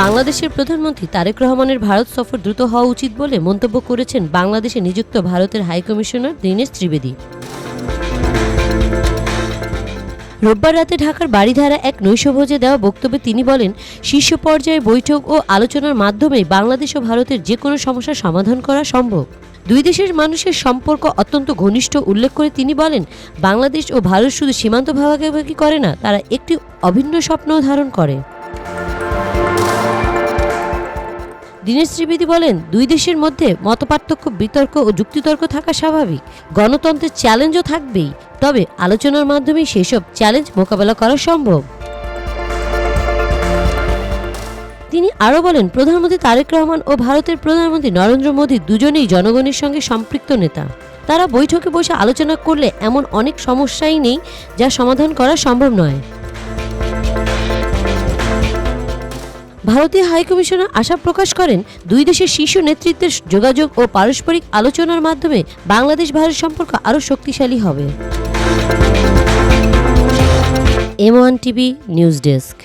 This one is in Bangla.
বাংলাদেশের প্রধানমন্ত্রী তারেক রহমানের ভারত সফর দ্রুত হওয়া উচিত বলে মন্তব্য করেছেন বাংলাদেশে নিযুক্ত ভারতের হাইকমিশনার দীনেশ ত্রিবেদী। রোববার রাতে ঢাকার বারিধারা এক নৈশভোজে দেওয়া বক্তব্যে তিনি বলেন, শীর্ষ পর্যায়ে বৈঠক ও আলোচনার মাধ্যমে বাংলাদেশ ও ভারতের যে কোনো সমস্যার সমাধান করা সম্ভব। দুই দেশের মানুষের সম্পর্ক অত্যন্ত ঘনিষ্ঠ উল্লেখ করে তিনি বলেন, বাংলাদেশ ও ভারত শুধু সীমান্ত ভাগাভাগি করে না, তারা একটি অভিন্ন স্বপ্নও ধারণ করে। দীনেশ ত্রিবেদী বলেন, দুই দেশের মধ্যে মতপার্থক্য, বিতর্ক ও যুক্তিতর্ক থাকা স্বাভাবিক। গণতন্ত্রের চ্যালেঞ্জও থাকবেই, তবে আলোচনার মাধ্যমে সেসব চ্যালেঞ্জ মোকাবেলা করা সম্ভব। তিনি আরও বলেন, প্রধানমন্ত্রী তারেক রহমান ও ভারতের প্রধানমন্ত্রী নরেন্দ্র মোদী দুজনেই জনগণের সঙ্গে সম্পৃক্ত নেতা। তারা বৈঠকে বসে আলোচনা করলে এমন অনেক সমস্যাই নেই যা সমাধান করা সম্ভব নয়। ভারতীয় হাইকমিশনার আশা প্রকাশ করেন, দুই দেশের শীর্ষ নেতৃত্বের যোগাযোগ ও পারস্পরিক আলোচনার মাধ্যমে বাংলাদেশ ভারত সম্পর্ক আরও শক্তিশালী হবে। M1 TV news desk.